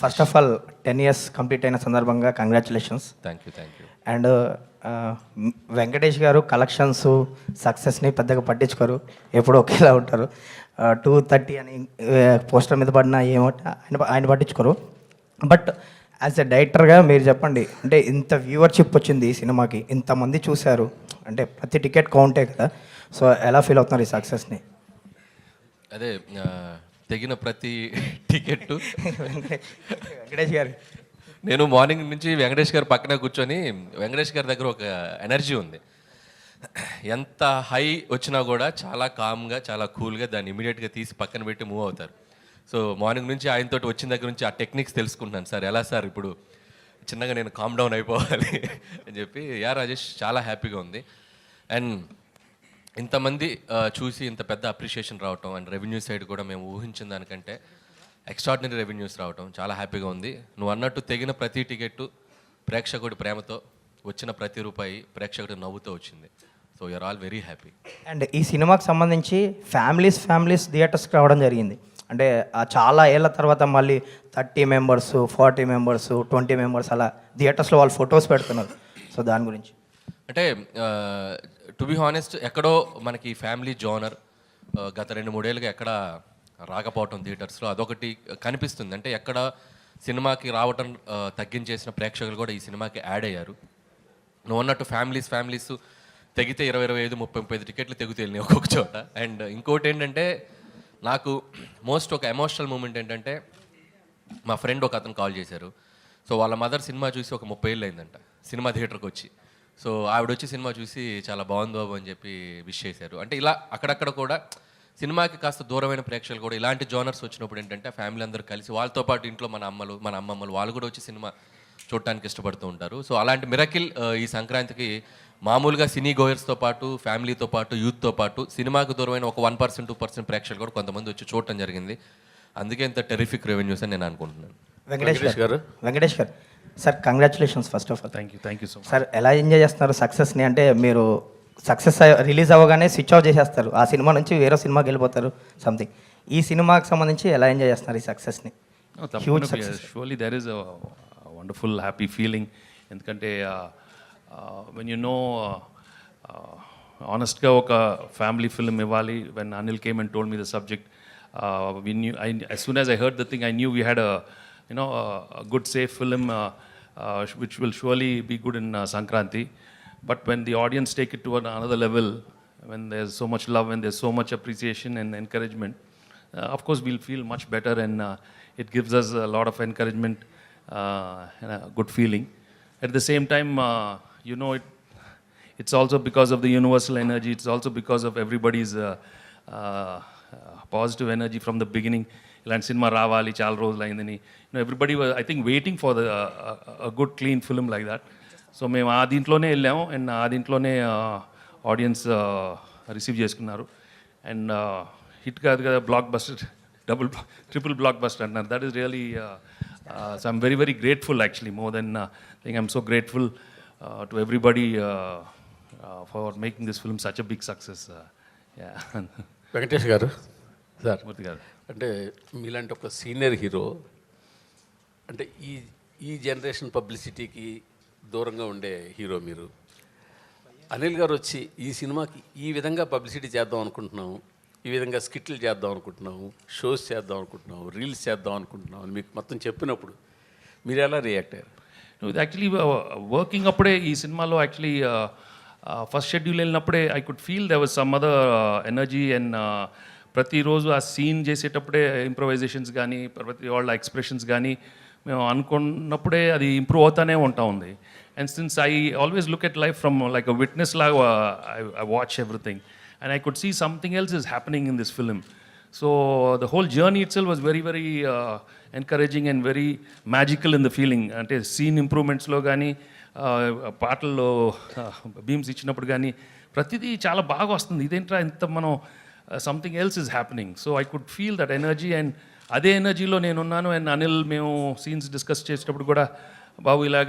First of all 10 years complete అయిన సందర్భంగా congratulations. Thank you. And Venkatesh గారు కలెక్షన్స్ సక్సెస్ని పెద్దగా పట్టించుకోరు, ఎప్పుడు ఒకేలా ఉంటారు. 230 అని పోస్టర్ మీద పడినా ఏమో ఆయన పట్టించుకోరు. బట్ యాజ్ ఎ డైరెక్టర్గా మీరు చెప్పండి, అంటే ఇంత వ్యూవర్షిప్ వచ్చింది ఈ సినిమాకి, ఇంతమంది చూశారు, అంటే ప్రతి టికెట్ కౌంటే కదా, సో ఎలా ఫీల్ అవుతున్నారు ఈ సక్సెస్ని? అదే తెగిన ప్రతి టికెట్ వెంకటేష్ గారు, నేను మార్నింగ్ నుంచి వెంకటేష్ గారు పక్కన కూర్చొని, వెంకటేష్ గారి దగ్గర ఒక ఎనర్జీ ఉంది. ఎంత హై వచ్చినా కూడా చాలా కామ్గా, చాలా కూల్గా దాన్ని ఇమీడియట్గా తీసి పక్కన పెట్టి మూవ్ అవుతారు. సో మార్నింగ్ నుంచి ఆయనతోటి వచ్చిన దగ్గర నుంచి ఆ టెక్నిక్స్ తెలుసుకుంటున్నాను. సార్ ఎలా సార్ ఇప్పుడు చిన్నగా నేను కామ్ డౌన్ అయిపోవాలి అని చెప్పి. రాజేష్ చాలా హ్యాపీగా ఉంది. అండ్ ఇంతమంది చూసి ఇంత పెద్ద అప్రిషియేషన్ రావటం, అండ్ రెవెన్యూ సైడ్ కూడా మేము ఊహించిన దానికంటే ఎక్స్ట్రాడినరీ రెవెన్యూస్ రావటం చాలా హ్యాపీగా ఉంది. నువ్వు అన్నట్టు తెగిన ప్రతి టికెట్టు ప్రేక్షకుడి ప్రేమతో, వచ్చిన ప్రతి రూపాయి ప్రేక్షకుడి నవ్వుతో వచ్చింది. So you are all very happy. And ఈ సినిమాకి సంబంధించి ఫ్యామిలీస్ థియేటర్స్కి రావడం జరిగింది. అంటే చాలా ఏళ్ళ తర్వాత మళ్ళీ 30 members, 40 members, 20 members అలా థియేటర్స్లో వాళ్ళు ఫొటోస్ పెడుతున్నారు. సో దాని గురించి అంటే టు బి హానెస్ట్, ఎక్కడో మనకి ఫ్యామిలీ జోనర్ గత 2-3 ఏళ్ళుగా ఎక్కడ రాకపోవటం థియేటర్స్లో అదొకటి కనిపిస్తుంది. అంటే ఎక్కడ సినిమాకి రావటం తగ్గించేసిన ప్రేక్షకులు కూడా ఈ సినిమాకి యాడ్ అయ్యారు. నువ్వు అన్నట్టు ఫ్యామిలీస్ తెగితే 20, 25, 30 టికెట్లు తెగుతూ వెళ్ళినాయి ఒక్కొక్క చోట. అండ్ ఇంకోటి ఏంటంటే, నాకు మోస్ట్ ఒక ఎమోషనల్ మూమెంట్ ఏంటంటే, మా ఫ్రెండ్ ఒక అతను కాల్ చేశారు. సో వాళ్ళ మదర్ సినిమా చూసి ఒక 30 ఏళ్ళు అయిందంట సినిమా థియేటర్కి వచ్చి. సో ఆవిడ వచ్చి సినిమా చూసి చాలా బాగుంది బాబు అని చెప్పి విష్ చేశారు. అంటే ఇలా అక్కడక్కడ కూడా సినిమాకి కాస్త దూరమైన ప్రేక్షకులు కూడా ఇలాంటి జోనర్స్ వచ్చినప్పుడు ఏంటంటే, ఫ్యామిలీ అందరూ కలిసి వాళ్ళతో పాటు ఇంట్లో మన అమ్మమ్మలు వాళ్ళు కూడా వచ్చి సినిమా చూడటానికి ఇష్టపడుతూ ఉంటారు. సో అలాంటి మిరకిల్ ఈ సంక్రాంతికి మామూలుగా సినీ గోయర్స్తో పాటు, ఫ్యామిలీతో పాటు, యూత్తో పాటు సినిమాకు దూరమైన ఒక 1%, 2% ప్రేక్షకులు కూడా కొంతమంది వచ్చి చూడటం జరిగింది. అందుకే ఇంత టెరిఫిక్ రెవెన్యూస్ అని నేను అనుకుంటున్నాను. వెంకటేష్ గారు sir, congratulations first of all. Thank you so much sir. ఎలా ఎంజాయ్ చేస్తున్నారు సక్సెస్ని? అంటే మీరు సక్సెస్ రిలీజ్ అవ్వగానే స్విచ్ ఆఫ్ చేసేస్తారు, ఆ సినిమా నుంచి వేరే సినిమాకి వెళ్ళిపోతారు సంథింగ్. ఈ సినిమాకి సంబంధించి ఎలా ఎంజాయ్ చేస్తున్నారు ఈ సక్సెస్ని? Surely there is wonderful happy feeling. ఎందుకంటే వెన్ యూ నో ఆనెస్ట్గా ఒక ఫ్యామిలీ ఫిల్మ్ ఇవ్వాలి. When Anil came and told me the subject, we knew, as soon as I heard the thing, I knew we had a good safe film which will surely be good in Sankranti. But when the audience take it to another level, when there's so much love, when there's so much appreciation and encouragement, of course we'll feel much better, and it gives us a lot of encouragement and a good feeling. At the same time, it's also because of the universal energy. It's also because of everybody's positive energy from the beginning. ఇలాంటి cinema రావాలి, చాలా రోజులు అయిందని everybody I think waiting for the good clean film like that. So మేము ఆ దీంట్లోనే వెళ్ళాము, and ఆ దీంట్లోనే ఆడియన్స్ రిసీవ్ చేసుకున్నారు. అండ్ హిట్ కాదు కదా, blockbuster, triple blockbuster అంటున్నారు. That is really so I'm very very grateful actually. More than think I'm so grateful to everybody for making this film such a big success. Venkatesh గారు sir, మూర్తి గారు, అంటే మీలాంటి ఒక senior hero, అంటే ఈ generation పబ్లిసిటీకి దూరంగా ఉండే హీరో మీరు. అనిల్ గారు వచ్చి ఈ సినిమాకి ఈ విధంగా పబ్లిసిటీ చేద్దాం అనుకుంటున్నాము, ఈ విధంగా స్కిట్లు చేద్దాం అనుకుంటున్నాము, షోస్ చేద్దాం అనుకుంటున్నాము, రీల్స్ చేద్దాం అనుకుంటున్నాము అని మీకు మొత్తం చెప్పినప్పుడు మీరు ఎలా రియాక్ట్ అయ్యారు? ఇది యాక్చువల్లీ వర్కింగ్ అప్పుడే ఈ సినిమాలో యాక్చువల్లీ ఫస్ట్ షెడ్యూల్ వెళ్ళినప్పుడే I could feel there was some other energy. And ప్రతిరోజు ఆ సీన్ చేసేటప్పుడే ఇంప్రొవైజేషన్స్ కానీ, ప్రతి వాళ్ళ ఎక్స్ప్రెషన్స్ కానీ మేము అనుకున్నప్పుడే అది ఇంప్రూవ్ అవుతానే ఉంటా ఉంది. And since I always look at life from like a witness లాగా, I watch everything and I could see something else is happening in this film. So the whole journey itself was very very encouraging and very magical in the feeling. అంటే scene ఇంప్రూవ్మెంట్స్లో కానీ, పాటల్లో beams ఇచ్చినప్పుడు కానీ ప్రతిదీ చాలా బాగా వస్తుంది. ఇదేంట్రా ఇంత మనం something else is happening. So I could feel that energy, and అదే ఎనర్జీలో నేనున్నాను. అండ్ అనిల్ మేము సీన్స్ డిస్కస్ చేసేటప్పుడు కూడా బాబు ఇలాగ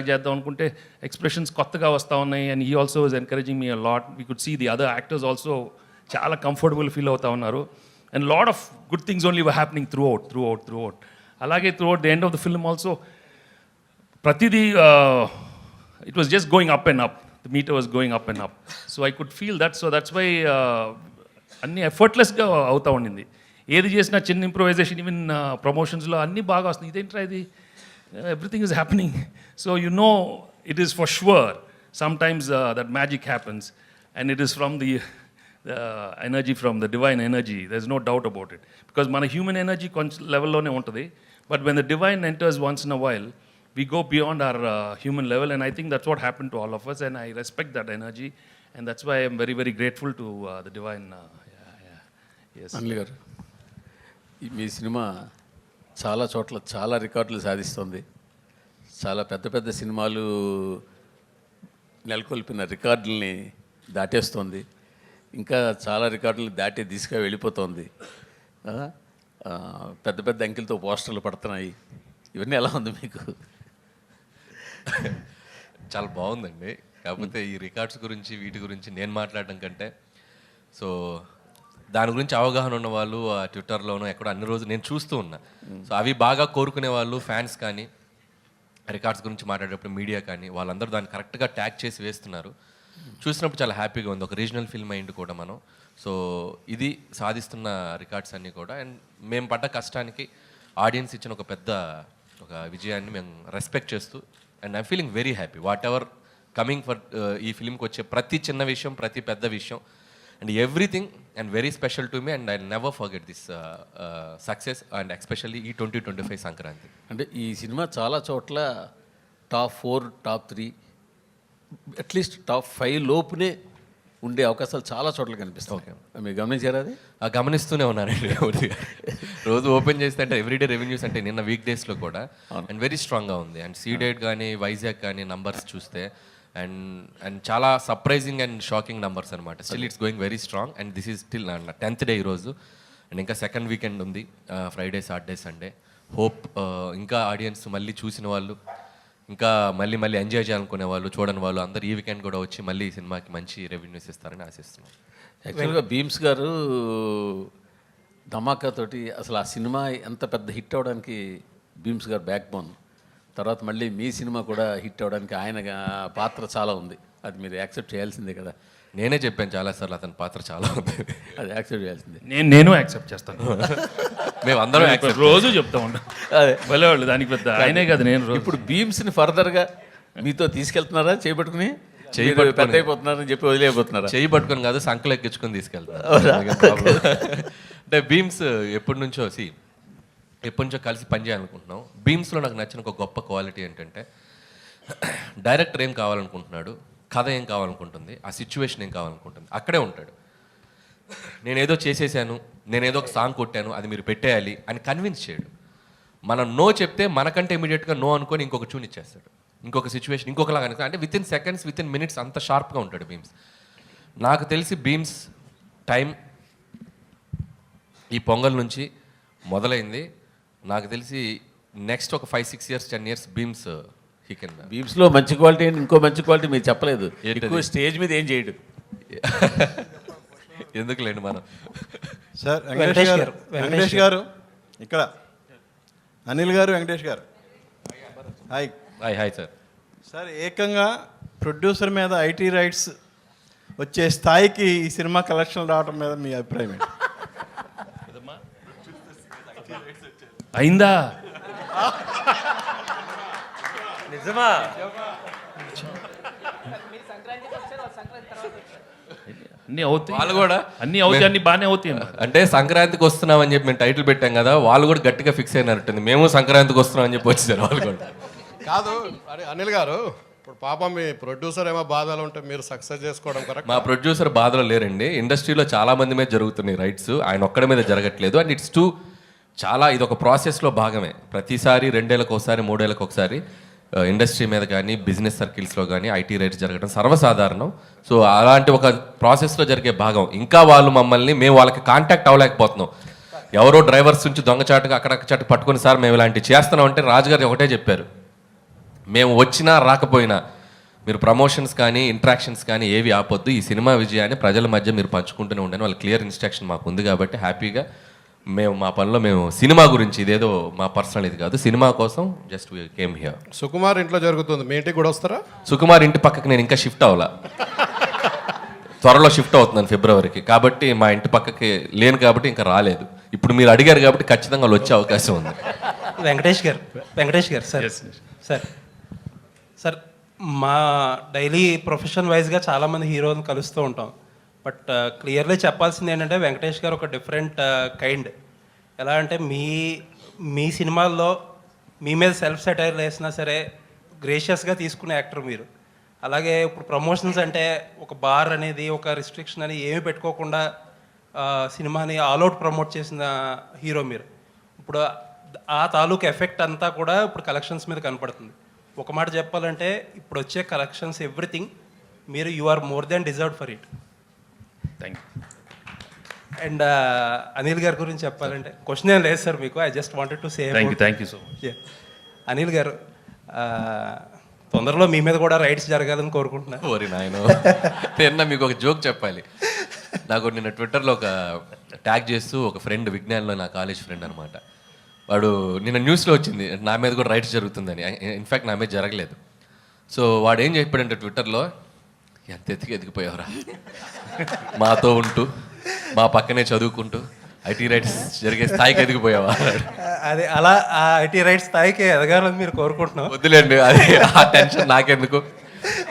చేద్దాం అనుకుంటే ఎక్స్ప్రెషన్స్ కొత్తగా వస్తూ ఉన్నాయి. And he also is encouraging me a lot. We could see the other actors also చాలా కంఫర్టబుల్ ఫీల్ అవుతూ ఉన్నారు. And lot of good things only were happening throughout. అలాగే throughout the end of the film also ప్రతిదీ it was just going up and up the meter was going up and up so I could feel that so that's why అన్నీ ఎఫర్ట్లెస్గా అవుతూ ఉండింది. ఏది చేసినా చిన్న improvisation even ప్రమోషన్స్లో అన్నీ బాగా వస్తుంది. ఇదేంట్రా ఇది everything is happening. So you know it is for sure sometimes that magic happens and it is from the energy, from the divine energy. There's no doubt about it, because mana human energy level lone untadi, but when the divine enters once in a while, we go beyond our human level, and I think that's what happened to all of us, and I respect that energy, and that's why I'm very, very grateful to the divine. Yes. Anil గారు, మీ cinema చాలా చోట్ల చాలా రికార్డులు సాధిస్తుంది. చాలా పెద్ద పెద్ద సినిమాలు నెలకొల్పిన రికార్డుల్ని దాటేస్తుంది. ఇంకా చాలా రికార్డులు దాటి దిశగా వెళ్ళిపోతుంది. పెద్ద పెద్ద అంకెలతో పోస్టర్లు పడుతున్నాయి. ఇవన్నీ ఎలా ఉంది మీకు? చాలా బాగుందండి. కాకపోతే ఈ రికార్డ్స్ గురించి వీటి గురించి నేను మాట్లాడడం కంటే సో దాని గురించి అవగాహన ఉన్న వాళ్ళు ఆ ట్విట్టర్లోనూ ఎక్కడో అన్ని రోజులు నేను చూస్తూ ఉన్నా. సో అవి బాగా కోరుకునే వాళ్ళు ఫ్యాన్స్ కానీ రికార్డ్స్ గురించి మాట్లాడేటప్పుడు మీడియా కానీ వాళ్ళందరూ దాన్ని కరెక్ట్గా ట్యాగ్ చేసి వేస్తున్నారు. చూసినప్పుడు చాలా హ్యాపీగా ఉంది. ఒక రీజనల్ ఫిల్మ్ అయింది కూడా మనం. సో ఇది సాధిస్తున్న రికార్డ్స్ అన్నీ కూడా, అండ్ మేము పడ్డ కష్టానికి ఆడియన్స్ ఇచ్చిన ఒక పెద్ద ఒక విజయాన్ని మేము రెస్పెక్ట్ చేస్తూ, and I'm feeling very happy what ever coming for ఈ ఫిల్మ్కి వచ్చే ప్రతి చిన్న విషయం, ప్రతి పెద్ద విషయం, and everything and very special to me, and I never forget this success, and especially ఈ 2025 సంక్రాంతి. అంటే ఈ సినిమా చాలా చోట్ల టాప్ 4, టాప్ 3, అట్లీస్ట్ టాప్ 5 లోపునే ఉండే అవకాశాలు చాలా చోట్ల కనిపిస్తాయి. ఓకే, మీరు గమనించారా అది? గమనిస్తూనే ఉన్నానండి. రోజు ఓపెన్ చేస్తే అంటే ఎవ్రీడే రెవెన్యూస్ అంటే నిన్న వీక్ డేస్లో కూడా అండ్ వెరీ స్ట్రాంగ్గా ఉంది. అండ్ సీడెడ్ కానీ వైజాగ్ కానీ నంబర్స్ చూస్తే అండ్ చాలా సర్ప్రైజింగ్ అండ్ షాకింగ్ నంబర్స్ అనమాట. Still it's going very strong, and this is still 10th day ఈరోజు, అండ్ ఇంకా సెకండ్ వీకెండ్ ఉంది, ఫ్రైడే, సాటర్డే, సండే. హోప్ ఇంకా ఆడియన్స్ మళ్ళీ చూసిన వాళ్ళు, ఇంకా మళ్ళీ మళ్ళీ ఎంజాయ్ చేయాలనుకునే వాళ్ళు, చూడని వాళ్ళు అందరూ ఈ వీకెండ్ కూడా వచ్చి మళ్ళీ ఈ సినిమాకి మంచి రెవెన్యూస్ ఇస్తారని ఆశిస్తున్నాం. యాక్చువల్గా భీమ్స్ గారు ధమాకాతోటి అసలు ఆ సినిమా ఎంత పెద్ద హిట్ అవ్వడానికి భీమ్స్ గారు బ్యాక్ బోన్. తర్వాత మళ్ళీ మీ సినిమా కూడా హిట్ అవ్వడానికి ఆయన పాత్ర చాలా ఉంది. అది మీరు యాక్సెప్ట్ చేయాల్సిందే కదా. నేనే చెప్పాను చాలాసార్లు అతని పాత్ర చాలా ఉంది, అది యాక్సెప్ట్ చేయాల్సిందే. నేను యాక్సెప్ట్ చేస్తాను. మేము అందరం రోజు చెప్తా ఉంటాం. అదే భలేవాళ్ళు దానికి పెద్ద ఆయనే కదా. నేను ఇప్పుడు భీమ్స్ని ఫర్దర్గా మీతో తీసుకెళ్తున్నారా? చేపట్టుకుని పెద్ద అయిపోతున్నారని చెప్పి వదిలేకపోతున్నారా? చేయి పట్టుకొని కాదు, సంకలు ఎక్కించుకొని తీసుకెళ్తాను. అంటే భీమ్స్ ఎప్పటి నుంచో కలిసి పనిచేయాలనుకుంటున్నాం. భీమ్స్లో నాకు నచ్చిన ఒక గొప్ప క్వాలిటీ ఏంటంటే, డైరెక్టర్ ఏం కావాలనుకుంటున్నాడు, కథ ఏం కావాలనుకుంటుంది, ఆ సిచ్యువేషన్ ఏం కావాలనుకుంటుంది, అక్కడే ఉంటాడు. నేనేదో చేసేసాను, నేనేదో ఒక సాంగ్ కొట్టాను, అది మీరు పెట్టేయాలి అని కన్విన్స్ చేయడు. మనం నో చెప్తే మనకంటే ఇమీడియట్గా నో అనుకొని ఇంకొక ట్యూన్ ఇచ్చేస్తాడు, ఇంకొక సిచ్యువేషన్ ఇంకొకలాగా అనుకో, అంటే with in seconds, with in minutes అంత షార్ప్గా ఉంటాడు భీమ్స్. నాకు తెలిసి భీమ్స్ టైం ఈ పొంగల్ నుంచి మొదలైంది. నాకు తెలిసి నెక్స్ట్ ఒక 5-6 years 10 years Bheems he can. భీమ్స్లో మంచి క్వాలిటీ అండ్ ఇంకో మంచి క్వాలిటీ మీరు చెప్పలేదు. ఎక్కువ స్టేజ్ మీద ఏం చేయడు. ఎందుకులేండి మనం. సార్ వెంకటేష్ గారు ఇక్కడ, అనిల్ గారు, వెంకటేష్ గారు, హాయ్. Hi sir. సార్ ఏకంగా ప్రొడ్యూసర్ మీద ఐటీ రైట్స్ వచ్చే స్థాయికి ఈ సినిమా కలెక్షన్ రావడం మీద మీ అభిప్రాయం ఏంటి? అయిందా? నిజమా? అన్నీ అవుతాయి, వాళ్ళు కూడా అన్నీ అవుతాయి, అన్నీ బాగానే అవుతాయి. అంటే సంక్రాంతికి వస్తున్నాం అని చెప్పి మేము టైటిల్ పెట్టాం కదా, వాళ్ళు కూడా గట్టిగా ఫిక్స్ అయినట్టుంది. మేము సంక్రాంతికి వస్తున్నాం అని చెప్పి వచ్చేసారు వాళ్ళు కూడా. కాదు అనిల్ గారు, ఇప్పుడు పాపం మీ ప్రొడ్యూసర్ ఏమో బాధలు ఉంటే మీరు సక్సెస్ చేసుకోవడం కరెక్ట్. మా ప్రొడ్యూసర్ బాధలో లేరండి. ఇండస్ట్రీలో చాలా మంది మీద జరుగుతున్నాయి రైట్స్, ఆయన ఒక్కడి మీద జరగట్లేదు. అండ్ ఇట్స్ చాలా ఇది ఒక ప్రాసెస్లో భాగమే. ప్రతిసారి 2 ఏళ్ళకి ఒకసారి 3 ఏళ్ళకి ఒకసారి ఇండస్ట్రీ మీద కానీ బిజినెస్ సర్కిల్స్లో కానీ ఐటీ రైట్స్ జరగడం సర్వసాధారణం. సో అలాంటి ఒక ప్రాసెస్లో జరిగే భాగం. ఇంకా వాళ్ళు మమ్మల్ని, మేము వాళ్ళకి కాంటాక్ట్ అవ్వలేకపోతున్నాం. ఎవరో డ్రైవర్స్ నుంచి దొంగచాటుగా అక్కడక్కడ పట్టుకుని సార్ మేము ఇలాంటివి చేస్తున్నాం అంటే రాజుగారు ఒకటే చెప్పారు, మేము వచ్చినా రాకపోయినా మీరు ప్రమోషన్స్ కానీ ఇంట్రాక్షన్స్ కానీ ఏవి ఆపొద్దు, ఈ సినిమా విజయాన్ని ప్రజల మధ్య మీరు పంచుకుంటూనే ఉండండి. వాళ్ళ క్లియర్ ఇన్స్ట్రక్షన్ మాకు ఉంది కాబట్టి హ్యాపీగా మేము మా పనిలో మేము సినిమా గురించి, ఇదేదో మా పర్సనల్ ఇది కాదు, సినిమా కోసం జస్ట్ కేమ్ హియర్. సుకుమార్ ఇంట్లో జరుగుతుంది, మీ ఇంటికి కూడా వస్తారా? సుకుమార్ ఇంటి పక్కకి నేను ఇంకా షిఫ్ట్ అవ్వాలా, త్వరలో షిఫ్ట్ అవుతున్నాను ఫిబ్రవరికి, కాబట్టి మా ఇంటి పక్కకి లేను కాబట్టి ఇంకా రాలేదు. ఇప్పుడు మీరు అడిగారు కాబట్టి ఖచ్చితంగా వాళ్ళు వచ్చే అవకాశం ఉంది. వెంకటేష్ గారు సార్ సార్ సార్ మా డైలీ ప్రొఫెషన్ వైజ్గా చాలామంది హీరోని కలుస్తూ ఉంటాం. బట్ క్లియర్లీ చెప్పాల్సింది ఏంటంటే వెంకటేష్ గారు ఒక డిఫరెంట్ కైండ్. ఎలా అంటే మీ సినిమాల్లో మీ మీద సెల్ఫ్ సెటైర్ వేసినా సరే గ్రేషియస్గా తీసుకునే యాక్టర్ మీరు. అలాగే ఇప్పుడు ప్రమోషన్స్ అంటే ఒక బార్ అనేది, ఒక రిస్ట్రిక్షన్ అని ఏమీ పెట్టుకోకుండా సినిమాని ఆల్అవుట్ ప్రమోట్ చేసిన హీరో మీరు. ఇప్పుడు ఆ తాలూకు ఎఫెక్ట్ అంతా కూడా ఇప్పుడు కలెక్షన్స్ మీద కనపడుతుంది. ఒక మాట చెప్పాలంటే ఇప్పుడు వచ్చే కలెక్షన్స్ ఎవ్రీథింగ్ మీరు you are more than deserved for it. Thank you. And Anil గారి గురించి చెప్పాలంటే క్వశ్చన్ ఏం లేదు సార్ మీకు. I just wanted to say thank you so much. Anil garu, తొందరలో మీ మీద కూడా రైట్స్ జరగాలని కోరుకుంటున్నాను. ఓరి నాయనో, నిన్న మీకు ఒక జోక్ చెప్పాలి. నాకు నిన్న ట్విట్టర్లో ఒక ట్యాగ్ చేస్తూ ఒక ఫ్రెండ్, విజ్ఞాన్లో నా కాలేజ్ ఫ్రెండ్ అనమాట, వాడు నిన్న న్యూస్లో వచ్చింది నా మీద కూడా రైట్స్ జరుగుతుందని. ఇన్ఫ్యాక్ట్ నా మీద జరగలేదు. సో వాడు ఏం చెప్పాడంటే ట్విట్టర్లో, ఎంత ఎదిగిపోయావురా, మాతో ఉంటూ మా పక్కనే చదువుకుంటూ ఐటీ రైట్స్ జరిగే స్థాయికి ఎదిగిపోయావా. అది అలా ఆ ఐటీ రైట్స్ స్థాయికి ఎదగాలని మీరు కోరుకుంటున్నాం. వద్దులేండి, అది ఆ టెన్షన్ నాకెందుకు,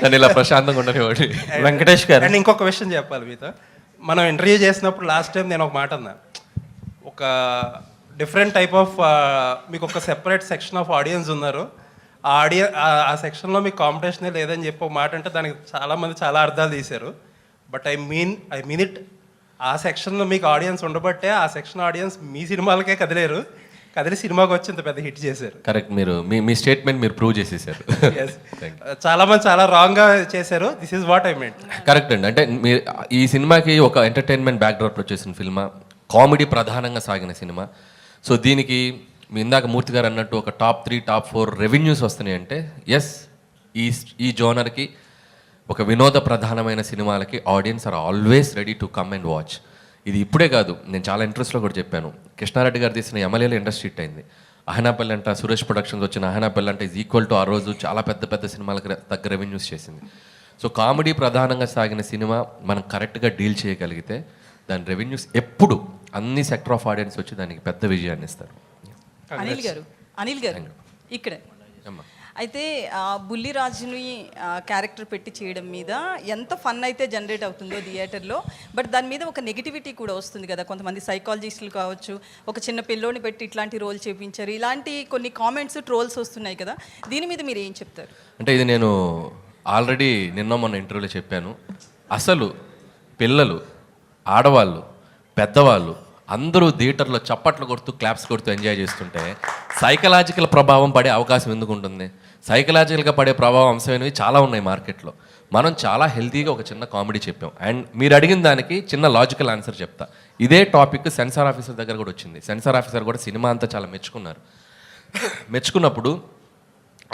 నన్ను ఇలా ప్రశాంతంగా ఉండనివ్వండి. వెంకటేష్ గారు, అండ్ ఇంకొక విషయం చెప్పాలి మీతో. మనం ఇంటర్వ్యూ చేసినప్పుడు లాస్ట్ టైం నేను ఒక మాట అన్నా, ఒక డిఫరెంట్ టైప్ ఆఫ్ మీకు ఒక సెపరేట్ సెక్షన్ ఆఫ్ ఆడియన్స్ ఉన్నారు, ఆ సెక్షన్లో మీకు కాంపిటీషనే లేదని చెప్పి ఒక మాట అంటే దానికి చాలామంది చాలా అర్థాలు తీశారు. But I mean it. ఆ సెక్షన్లో మీకు ఆడియన్స్ ఉండబట్టే ఆ సెక్షన్ ఆడియన్స్ మీ సినిమాలకే కదిలి సినిమాకి వచ్చి ఇంత పెద్ద హిట్ చేశారు. కరెక్ట్, మీరు మీ స్టేట్మెంట్ మీరు ప్రూవ్ చేసేసారు. చాలామంది చాలా రాంగ్గా చేశారు. This is what I meant. Correct అండి. అంటే మీరు ఈ సినిమాకి ఒక ఎంటర్టైన్మెంట్ బ్యాక్డ్రాప్లో చేసిన ఫిల్మా, కామెడీ ప్రధానంగా సాగిన సినిమా. సో దీనికి మీ ఇందాక మూర్తి గారు అన్నట్టు ఒక టాప్ 3 టాప్ 4 రెవెన్యూస్ వస్తున్నాయి అంటే ఎస్, ఈ జోనర్కి, ఒక వినోద ప్రధానమైన సినిమాలకి audience are always ready to come and watch. ఇది ఇప్పుడే కాదు, నేను చాలా ఇంట్రెస్ట్లో కూడా చెప్పాను. కృష్ణారెడ్డి గారు తీసిన ఎమ్మెల్యేలో ఇండస్ట్రీ హిట్ అయింది. అహనాపల్లి అంట, సురేష్ ప్రొడక్షన్స్ వచ్చిన అహనాపల్లి అంటే ఈజ్ ఈక్వల్ టు ఆ రోజు చాలా పెద్ద సినిమాలకు తగ్గ రెవెన్యూస్ చేసింది. సో కామెడీ ప్రధానంగా సాగిన సినిమా మనం కరెక్ట్గా డీల్ చేయగలిగితే దాని రెవెన్యూస్ ఎప్పుడు అన్ని సెక్టర్ ఆఫ్ ఆడియన్స్ వచ్చి దానికి పెద్ద విజయాన్ని ఇస్తారు. అనిల్ గారు ఇక్కడ అయితే బుల్లిరాజుని క్యారెక్టర్ పెట్టి చేయడం మీద ఎంత ఫన్ అయితే జనరేట్ అవుతుందో థియేటర్లో, బట్ దాని మీద ఒక నెగిటివిటీ కూడా వస్తుంది కదా. కొంతమంది సైకాలజిస్టులు కావచ్చు, ఒక చిన్న పిల్లోని పెట్టి ఇట్లాంటి రోల్ చేపించారు, ఇలాంటి కొన్ని కామెంట్స్, ట్రోల్స్ వస్తున్నాయి కదా. దీని మీద మీరు ఏం చెప్తారు? అంటే ఇది నేను ఆల్రెడీ మొన్న ఇంటర్వ్యూలో చెప్పాను. అసలు పిల్లలు, ఆడవాళ్ళు, పెద్దవాళ్ళు అందరూ థియేటర్లో చప్పట్లు కొడుతూ క్లాప్స్ కొడుతూ ఎంజాయ్ చేస్తుంటే సైకలాజికల్ ప్రభావం పడే అవకాశం ఎందుకు ఉంటుంది? సైకలాజికల్గా పడే ప్రభావం అంశమైనవి చాలా ఉన్నాయి మార్కెట్లో. మనం చాలా హెల్తీగా ఒక చిన్న కామెడీ చెప్పాం. అండ్ మీరు అడిగిన దానికి చిన్న లాజికల్ ఆన్సర్ చెప్తా. ఇదే టాపిక్ సెన్సార్ ఆఫీసర్ దగ్గర కూడా వచ్చింది. సెన్సార్ ఆఫీసర్ కూడా సినిమా అంతా చాలా మెచ్చుకున్నారు. మెచ్చుకున్నప్పుడు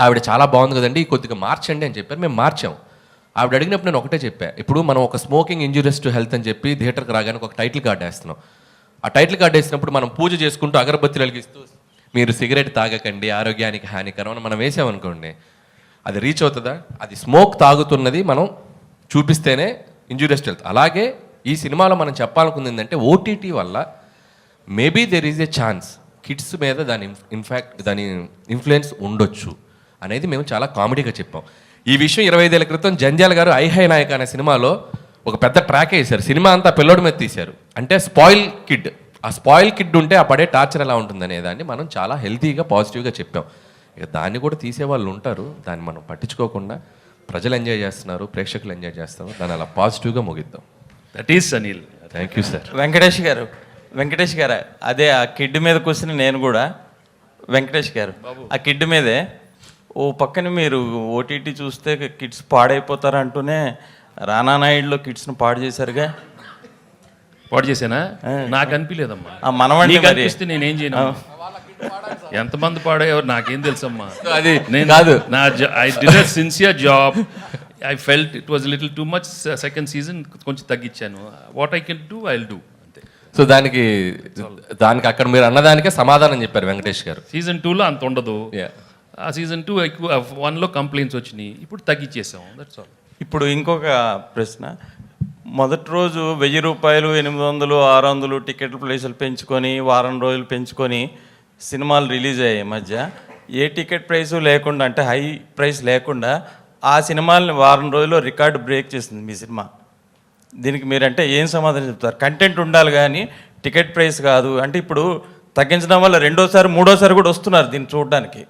ఆవిడ చాలా బాగుంది కదండి, కొద్దిగా మార్చండి అని చెప్పారు. మేము మార్చాం. ఆవిడ అడిగినప్పుడు నేను ఒకటే చెప్పా, ఇప్పుడు మనం ఒక స్మోకింగ్ ఇంజూరియస్ టు హెల్త్ అని చెప్పి థియేటర్కి రాగానే ఒక టైటిల్ కార్డు వేస్తున్నాం. ఆ టైటిల్ కార్డు వేసినప్పుడు మనం పూజ చేసుకుంటూ అగరబత్తులు వెలిగిస్తూ మీరు సిగరెట్ తాగకండి, ఆరోగ్యానికి హానికరం అని మనం వేసామనుకోండి, అది రీచ్ అవుతుందా? అది స్మోక్ తాగుతున్నది మనం చూపిస్తేనే ఇంజూరియస్ టు హెల్త్. అలాగే ఈ సినిమాలో మనం చెప్పాలనుకుంది ఏంటంటే ఓటీటీ వల్ల maybe there is a chance kids మీద దాని ఇన్ఫ్లుయెన్స్ ఉండొచ్చు అనేది మేము చాలా కామెడీగా చెప్పాం. ఈ విషయం 25 ఏళ్ల క్రితం జంధ్యాల గారు ఐహై నాయక్ అనే సినిమాలో ఒక పెద్ద ట్రాక్ వేశారు. సినిమా అంతా పిల్లోడి మీద తీశారు. అంటే స్పాయిల్ కిడ్, ఆ స్పాయిల్ కిడ్ ఉంటే ఆ పడే టార్చర్ ఎలా ఉంటుందనే దాన్ని మనం చాలా హెల్తీగా పాజిటివ్గా చెప్పాం. ఇక దాన్ని కూడా తీసేవాళ్ళు ఉంటారు, దాన్ని మనం పట్టించుకోకుండా ప్రజలు ఎంజాయ్ చేస్తున్నారు, ప్రేక్షకులు ఎంజాయ్ చేస్తారు, దాన్ని అలా పాజిటివ్గా ముగిద్దాం. That is Anil. Thank you sir. Venkatesh గారు అదే ఆ కిడ్ మీద కూర్చుని నేను కూడా వెంకటేష్ గారు ఆ కిడ్ మీదే ఓ పక్కన మీరు ఓటీటీ చూస్తే కిడ్స్ పాడైపోతారు అంటూనే రానా నాయుడులో కిడ్స్ను పాడు చేశారుగా. పాడు చేశానా? నాకు అనిపించలేదమ్మా. మనవాడిని అనిపిస్తే నేనేం చేయను. ఎంతమంది పాడేవారు నాకేం తెలుసమ్మా. అది నేను కాదు, I did a sincere job. I felt it was little too much. Second season కొంచెం తగ్గించాను. What I can do I will do. So దానికి అక్కడ మీరు అన్నదానికే సమాధానం చెప్పారు వెంకటేష్ గారు. సీజన్ 2లో అంత ఉండదు. Yeah. ఆ సీజన్ 2 ఎక్కువ 1లో కంప్లైంట్స్ వచ్చినాయి, ఇప్పుడు తగ్గించేసాం, దట్స్ ఆల్. ఇప్పుడు ఇంకొక ప్రశ్న, మొదటి రోజు 1000 రూపాయలు, 800, 600 టికెట్ ప్రైసులు పెంచుకొని వారం రోజులు పెంచుకొని సినిమాలు రిలీజ్ అయ్యాయి. మధ్య ఏ టికెట్ ప్రైసు లేకుండా, అంటే హై ప్రైస్ లేకుండా ఆ సినిమాలని వారం రోజుల్లో రికార్డు బ్రేక్ చేసింది మీ సినిమా. దీనికి మీరంటే ఏం సమాధానం చెప్తారు? కంటెంట్ ఉండాలి కానీ టికెట్ ప్రైస్ కాదు అంటే. ఇప్పుడు తగ్గించడం వల్ల రెండోసారి మూడోసారి కూడా వస్తున్నారు దీన్ని చూడడానికి.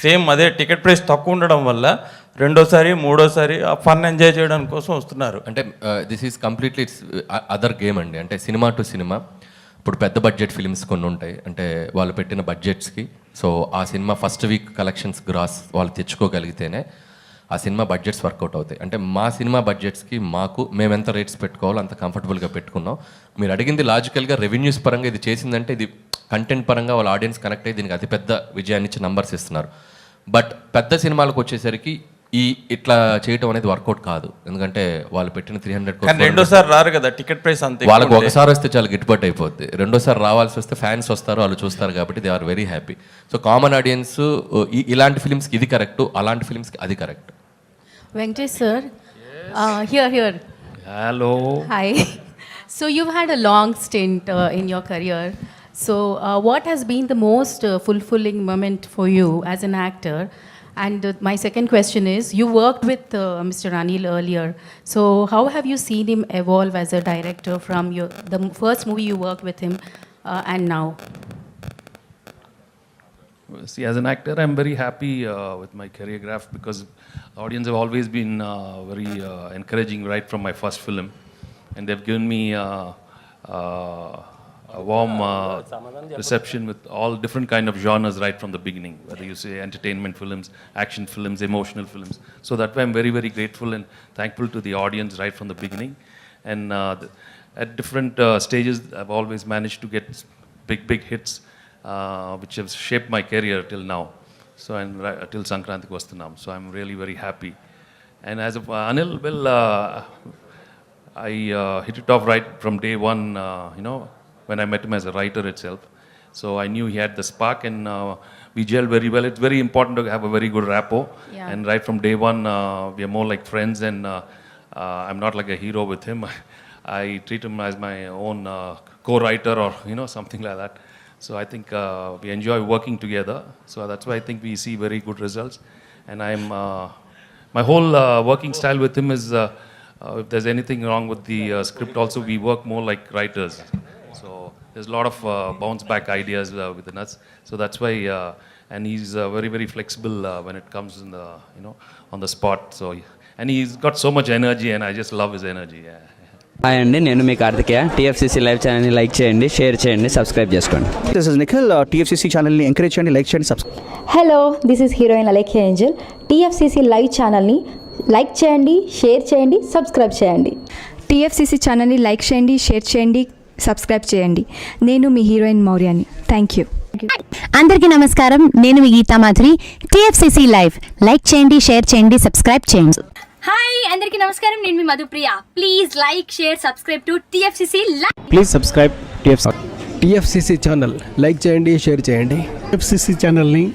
సేమ్ అదే టికెట్ ప్రైస్ తక్కువ ఉండడం వల్ల రెండోసారి మూడోసారి ఆ ఫన్ ఎంజాయ్ చేయడం కోసం వస్తున్నారు. అంటే this is completely other game అండి. అంటే సినిమా టు సినిమా ఇప్పుడు పెద్ద బడ్జెట్ ఫిలిమ్స్ కొన్ని ఉంటాయి, అంటే వాళ్ళు పెట్టిన బడ్జెట్స్కి, సో ఆ సినిమా ఫస్ట్ వీక్ కలెక్షన్స్ గ్రాస్ వాళ్ళు తెచ్చుకోగలిగితేనే ఆ సినిమా బడ్జెట్స్ వర్కౌట్ అవుతాయి. అంటే మా సినిమా బడ్జెట్స్కి మేము ఎంత రేట్స్ పెట్టుకోవాలో అంత కంఫర్టబుల్గా పెట్టుకున్నాం. మీరు అడిగింది లాజికల్గా రెవెన్యూస్ పరంగా ఇది చేసిందంటే ఇది కంటెంట్ పరంగా వాళ్ళ ఆడియన్స్ కనెక్ట్ అయ్యి దీనికి అతిపెద్ద విజయాన్ని ఇచ్చి నంబర్స్ ఇస్తున్నారు. బట్ పెద్ద సినిమాలకు వచ్చేసరికి ఇట్లా చేయటం అనేది వర్కౌట్ కాదు, ఎందుకంటే వాళ్ళు పెట్టిన 300 రెండోసారి రారు కదా టికెట్ ప్రైస్ అంతే. వాళ్ళకి ఒకసారి వస్తే చాలా గిట్టుబాటు అయిపోద్ది, రెండోసారి రావాల్సి వస్తే ఫ్యాన్స్ వస్తారు, వాళ్ళు చూస్తారు, కాబట్టి they are very happy. So common audience ఇలాంటి ఫిలిమ్స్కి ఇది కరెక్ట్, అలాంటి ఫిలిమ్స్కి అది correct. Venkatesh sir, here. Hello. Hi. So you've had a long stint in your career. So what has been the most fulfilling moment for you as an actor? And my second question is, you worked with Mr. Anil earlier. So how have you seen him evolve as a director from the first movie you worked with him and now? See, as an actor, I'm very happy with my choreograph because the audience have always been very encouraging right from my first film, and they've given me a warm reception with all different kind of genres right from the beginning, whether you say entertainment films, action films, emotional films. So that way I'm very, very grateful and thankful to the audience right from the beginning. And at different stages, I've always managed to get big hits, which have shaped my career till now. So and till Sankrantik Vastanam. So I'm really very happy. And as of Anil, well, I hit it off right from day one, when I met him as a writer itself. So I knew he had the spark, and we gelled very well. It's very important to have a very good rapport. Yeah. And right from day one, we are more like friends, and I'm not like a hero with him. I treat him as my own co-writer or, something like that. So I think we enjoy working together. So that's why I think we see very good results. And my whole working style with him is, if there's anything wrong with the script also, we work more like writers. So there's a lot of bounce back ideas within us. So that's why, and he's very, very flexible when it comes in the, on the spot. So, and he's got so much energy, and I just love his energy. Yeah. Hi అండి, నేను మీ Karthikeya. TFCC live ఛానల్ని like చేయండి, share చేయండి, subscribe చేసుకోండి. This is Nikhil. TFCC ఛానల్ని encourage చేయండి, like చేయండి, subscribe. Hello, this is heroine Alekhya Angel. TFCC live ఛానల్ని లైక్ చేయండి, షేర్ చేయండి, సబ్స్క్రైబ్ చేయండి. టీఎఫ్సీసీ ఛానల్ని లైక్ చేయండి, షేర్ చేయండి, సబ్స్క్రైబ్ చేయండి. నేను మీ హీరోయిన్ మౌర్యాని. Thank you. అందరికీ నమస్కారం, నేను మీ Geetha Madhuri. TFCC live like చేయండి, షేర్ చేయండి, సబ్స్క్రైబ్ చేయండి. హాయ్ అందరికీ నమస్కారం, నేను మీ Madhupriya. Please like, share, subscribe to TFCC live. Please subscribe TFCC channel. Like చేయండి, షేర్ చేయండి. టీఎఫ్సీసీ ఛానల్ని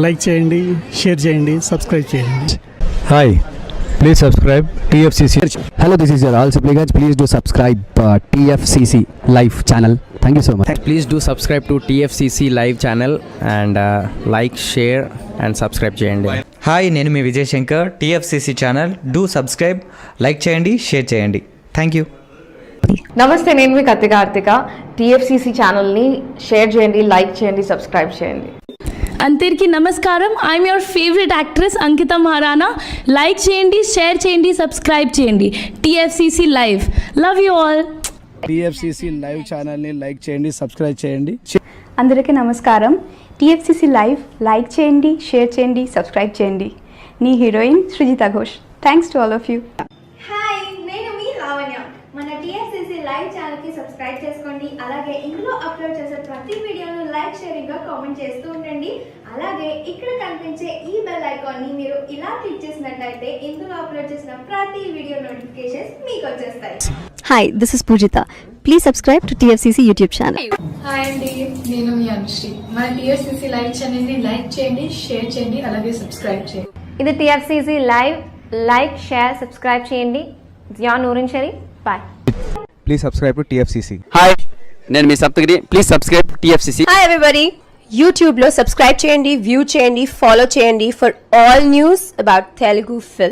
లైక్ చేయండి, షేర్ చేయండి, సబ్స్క్రైబ్ చేయండి. Hi, please subscribe TFCC. Hello, this is your Rahul Sipligunj. Please do subscribe TFCC live channel. Thank you so much. Please do subscribe to TFCC live channel and like, share and subscribe చేయండి. Hi, నేను మీ Vijay Shankar. TFCC channel do subscribe, like చేయండి, share చేయండి. Thank you. నమస్తే, నేను మీ Karthika. TFCC ఛానల్ని share చేయండి, like చేయండి, సబ్స్క్రైబ్ చేయండి. అందరికీ నమస్కారం, I'm your favourite actress Ankita Maharana. Like చేయండి, షేర్ చేయండి, సబ్స్క్రైబ్ చేయండి. TFCC live. Love you all. TFCC live ఛానల్ని లైక్ చేయండి, సబ్స్క్రైబ్ చేయండి. అందరికీ నమస్కారం. టీఎఫ్సీసీ లైవ్ లైక్ చేయండి, షేర్ చేయండి, సబ్స్క్రైబ్ చేయండి. నీ heroine Srujitha Ghosh. Thanks to all of you. Hi, నేను మీ లావణ్య. మన టీఎఫ్సీసీ లైవ్ ఛానల్కి సబ్స్క్రైబ్ చేసుకోండి. అలాగే ఇందులో అప్లోడ్ చేసే ప్రతి వీడియోను లైక్, షేరింగ్గా కామెంట్ చేస్తూ ఉండండి. అలాగే ఇక్కడ కనిపించే ఈ బెల్ ఐకాన్ని మీరు ఇలా క్లిక్ చేసినట్లయితే ఇందులో అప్లోడ్ చేసిన ప్రతి వీడియో నోటిఫికేషన్స్ మీకు వచ్చేస్తాయి. Hi, this is Poojitha. Please subscribe to TFCC YouTube channel. Hi అండి, నేను మీ అనుశ్రీ. మన టీఎఫ్సీసీ లైవ్ ఛానల్ని లైక్ చేయండి, షేర్ చేయండి, అలాగే సబ్స్క్రైబ్ చేయండి. ఇది TFCC live. Like, share, subscribe చేయండి. Zia Noorin Sharif. Bye. Please subscribe to TFCC. Hi, నేను మీ Saptagiri. Please subscribe TFCC. Hi everybody, యూట్యూబ్లో సబ్స్క్రైబ్ చేయండి, వ్యూ చేయండి, ఫాలో చేయండి for all news about Telugu film.